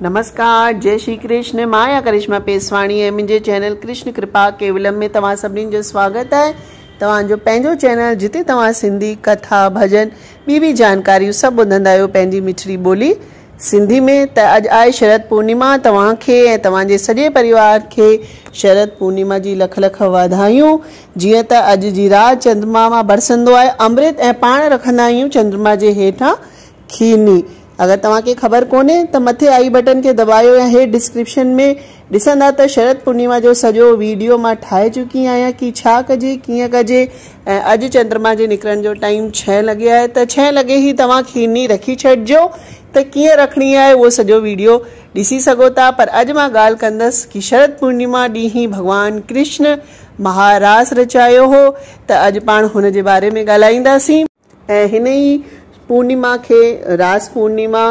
नमस्कार, जय श्री कृष्ण। माया करिश्मा पेसवाणी है मुझे चैनल कृष्ण कृपा केवलम में तव्हां सभिनीनि जो स्वागत है। तव्हांजो पंहिंजो चैनल जिते तव्हां सिंधी कथा भजन ॿी जानकारियूं सभु ॿुधंदा आहियो पंहिंजी मिठड़ी ॿोली सिंधी में। त अॼु आहे शरद पूर्णिमा। तव्हांखे ऐं तव्हांजे सॼे परिवार खे शरद पूर्णिमा जी लख लख वाधायूं। जीअं त अॼु जी राति चंद्रमा मां बरसंदो आहे अमृत ऐं पाण रखंदा आहियूं चंद्रमा जे हेठां खीरनी। अगर तव्हांखे ख़बर कोन्हे त मथे आई बटन के दबायो या हेठि डिस्क्रिप्शन में ॾिसंदा त शरद पूर्णिमा जो सॼो वीडियो मां ठाहे चुकी आहियां कि छा कजे कीअं कजे। ऐं अॼु चंद्रमा जे निकिरण जो टाइम 6 लॻे आहे त 6 लॻे ई तव्हां खीरनी रखी छॾिजो। त कीअं रखणी आहे उहो सॼो वीडियो ॾिसी सघो था। पर अॼु मां ॻाल्हि कंदसि कि शरद पूर्णिमा ॾींहुं ई भॻवान कृष्ण महारास रचायो हो। त अॼु पाण हुन जे बारे में ॻाल्हाईंदासीं। ऐं हिन ई पूर्णिमा के रास पूर्णिमा,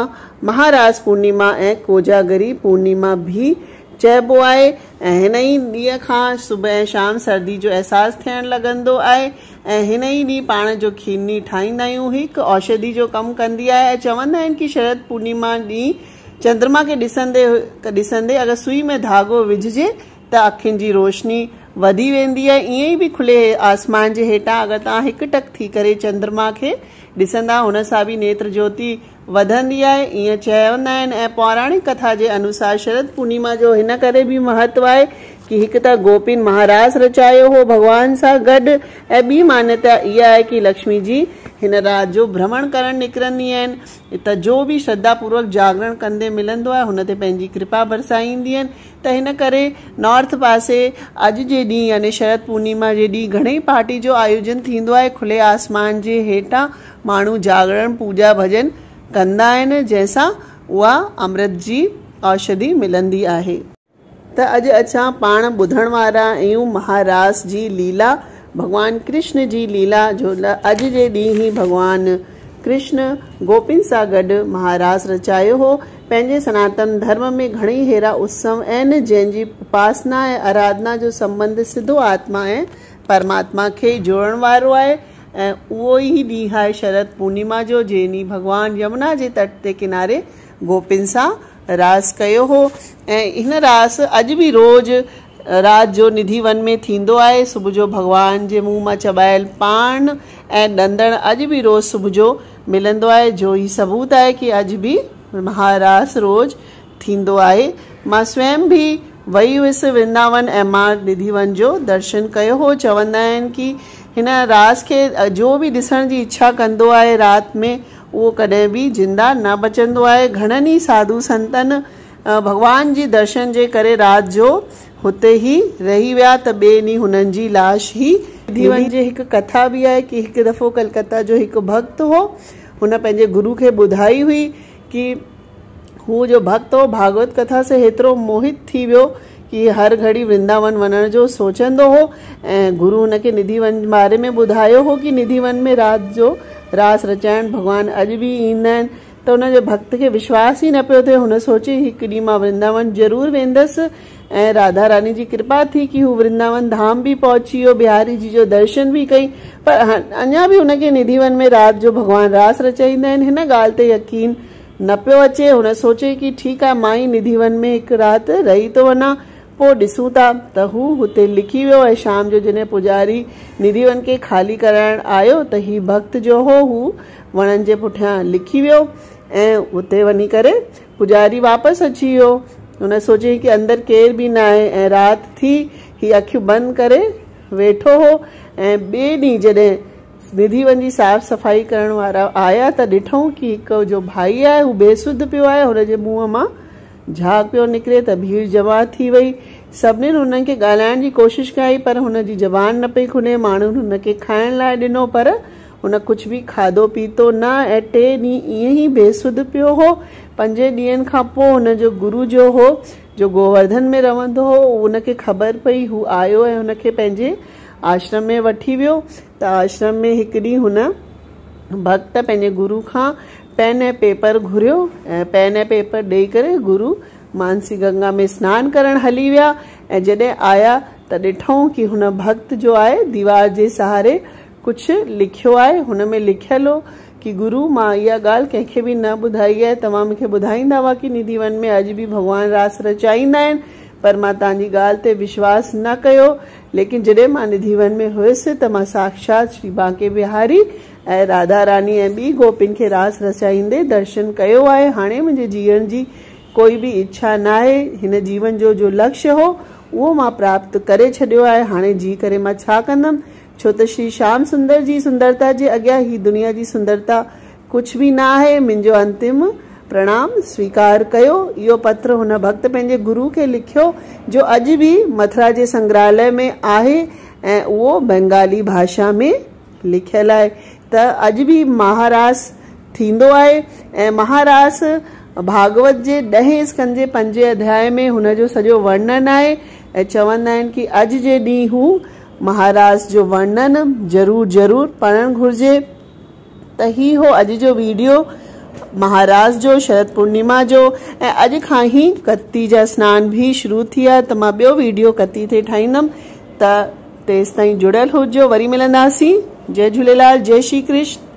महारास पूर्णिमा ऐं कोजागरी पूर्णिमा भी चइबो आहे। ऐं हिन ई ॾींहं खां सुबुह ऐं शाम सर्दी जो अहसासु थियणु लॻंदो आहे। ऐं हिन ई ॾींहुं पाण जो खीरनी ठाहींदा आहियूं, हिकु औषधि जो कमु कंदी आहे। ऐं चवंदा आहिनि कि शरद पूर्णिमा ॾींहुं चंद्रमा खे ॾिसंदे अगरि सुई में धाॻो विझिजे त अखियुनि जी रोशनी वधी वेंदी आहे। ईअं ई बि खुले आसमान जे हेठां अगरि तव्हां हिकु टक थी करे चंद्रमा खे ॾिसंदा हुन सां बि नेत्र ज्योति वधंदी आहे, ईअं चवंदा आहिनि। ऐं पौराणिक कथा जे अनुसार शरद पूर्णिमा जो हिन करे बि महत्व आहे कि हिकु त गोपिन महारास रचायो हो भगवान सां गॾु। ऐं ॿी मान्यता इहा आहे कि लक्ष्मी जी हिन राति जो भ्रमण करणु निकिरंदी आहिनि। त जो बि श्रद्धापूर्वक जागरण कंदे मिलंदो आहे हुन ते पंहिंजी कृपा बरसाईंदी आहिनि। त हिन करे नॉर्थ पासे अॼु जे ॾींहुं यानी शरद पूर्णिमा जे ॾींहुं घणेई पार्टी जो आयोजन थींदो आहे। खुले आसमान जे हेठां माण्हू जागरण पूजा भजन कंदा आहिनि जंहिंसां उहा अमृत जी औषधि मिलंदी आहे। त अॼु असां पाण ॿुधण वारा आहियूं महारास जी लीला, भगवान कृष्ण जी लीला। जो अॼु जे ॾींहुं ई भगवान कृष्ण गोपिन सां गॾु महारास रचायो हो। पंहिंजे सनातन धर्म में घणेई अहिड़ा उत्सव आहिनि जंहिंजी उपासना ऐं आराधना जो संबंध सिधो आत्मा ऐं परमात्मा खे जोड़ण वारो आहे। ऐं उहो ई ॾींहुं आहे शरद पूर्णिमा जो, जंहिं ॾींहुं भगवान यमुना जे तट ते किनारे गोपिन सां रास कयो हो। ऐं हिन रास अॼु बि रोज़ राति जो निधि वन में थींदो आहे। सुबुह जो भगवान जे मुंहं मां चबायल पान ऐं ॾंदण अॼु बि रोज़ सुबुह जो मिलंदो आहे, जो ही सबूत आहे कि अॼु बि महारास रोज़ थींदो आहे। मां स्वयं बि वई हुअसि वृंदावन ऐं मां निधि वन जो दर्शन कयो हो। चवंदा आहिनि कि हिन रास खे जो बि ॾिसण जी इच्छा कंदो आहे राति में उहो कॾहिं बि जिंदा न बचंदो आहे। घणनि ई साधु संतन भगवान जी दर्शन जे करे राति जो हुते ई रही विया त ॿिए ॾींहुं हुननि जी लाश ही निधि वन जी हिकु कथा बि आहे कि हिकु दफ़ो कलकत्ता जो हिकु भक्त हो, हुन पंहिंजे गुरु खे ॿुधाई हुई कि हू जो भक्त हो भागवत कथा से हेतिरो मोहित थी वियो कि हर घड़ी वृंदावन वञण जो सोचंदो हो। ऐं गुरु हुनखे निधि वन बारे में ॿुधायो हो कि निधि वन में राति जो रास रचाइण भगवान अॼु बि ईंदा आहिनि। त हुनजे भक्त खे विश्वास ई न पियो थिए। हुन सोचे हिकु ॾींहुं मां वृंदावन ज़रूरु वेंदसि। ऐं राधा रानी जी कृपा थी कि हू वृंदावन धाम भी पहुची वियो, बिहारी जी जो दर्शन भी कई। पर अञा भी हुनखे निधि वन में राति जो भगवान रास रचाईंदा आहिनि। हिन ॻाल्हि ते यकीन न पियो अचे। हुन सोचे कि ठीकु आहे मां ई निधि वन में हिकु राति रही थो वञा, पोइ ॾिसूं था। त हू हुते लिखी वियो। ऐं शाम जो जॾहिं पुजारी निधि वन खे ख़ाली कराइण आयो त ही भक्त जो हो हू वणनि जे पुठियां लिखी वियो। ऐं हुते वञी करे पुजारी वापसि अची वियो। हुन सोचे कि अंदरि केर बि न आहे ऐं राति थी, ही अखियूं बंदि करे वेठो हो। ऐं ॿिए ॾींहुं जॾहिं निधि वन जी साफ़ सफ़ाई करण वारा आया त ॾिठऊं कि हिकु जो भाई आहे हू बेसुध पियो आहे, हुनजे मुंहं मां झाग पियो निकिरे। त भीड़ जमा थी वई। सभिनीनि हुननि खे ॻाल्हाइण जी कोशिशि कई पर हुनजी ज़बान न पई खुले। माण्हुनि हुनखे खाइण लाइ ॾिनो पर हुन कुझु बि खाधो पीतो न। ऐं 3 ॾींहं ईअं ई बेसुध पियो हो। 5 ॾींहंनि खां पोइ हुनजो गुरु जो हो, जो गोवर्धन में रहंदो हो, हुनखे ख़बर पई। हू आयो ऐं हुनखे पंहिंजे आश्रम में वठी वियो। त आश्रम में हिकु ॾींहुं हुन भक्त पंहिंजे गुरु खां पेन ऐं पेपर घुरियो ऐं पेन ऐं पेपर ॾेई करे गुरु मानसी गंगा में सनानु करण हली विया। ऐं जॾहिं आया त ॾिठऊं कि हुन भक्त जो आहे दीवार जे सहारे कुझु लिखियो आहे। हुन में लिखियल हो कि गुरु मां इहा ॻाल्हि कंहिंखे बि न ॿुधाई आहे। तव्हां मूंखे ॿुधाईंदा हुआ कि निधि वन में अॼु बि भॻवान रास रचाईंदा आहिनि, पर मां तव्हांजी ॻाल्हि ते विश्वास न कयो। लेकिन जॾहिं मां निधि वन में हुयसि त मां साक्षात श्री बांके बिहारी ऐं राधा रानी ऐं ॿी गोपियुनि खे रास रचाईंदे दर्शन कयो आहे। हाणे मुंहिंजे जीवन जी कोई बि इच्छा न आहे। हिन जीवन जो लक्ष्य हो उहो मां प्राप्त करे छॾियो आहे। हाणे जी करे मां छा कंदमि, छो त श्री श्याम सुंदर जी सुंदरता जे अॻियां ही दुनिया जी सुंदरता कुछ भी ना है। मुंहिंजो अंतिम प्रणाम स्वीकार कयो। इहो पत्र हुन भक्त पंहिंजे गुरु खे लिखियो जो अॼु भी मथुरा जे संग्रहालय में आहे ऐं उहो बंगाली भाषा में लिखियल आहे। त अॼु भी महारास थींदो आहे ऐं महारास भागवत जे 10 स्कंद जे 5 अध्याय में हुनजो सॼो वर्णन आहे ऐं चवंदा आहिनि कि अॼु जे ॾींहुं हू महारास जो वर्णन जरूर पढ़णु घुर्जे। त ही हो अॼु जो वीडियो महाराज जो शरद पूर्णिमा जो ऐं अॼु खां ही कत्ती जा सनान भी शुरू थी विया। त मां ॿियो वीडियो कत्ती ते ठाहींदमि। त तेसि ताईं जुड़ियल हुजो। वरी मिलंदासीं। जय झूलेलाल, जय श्री कृष्ण।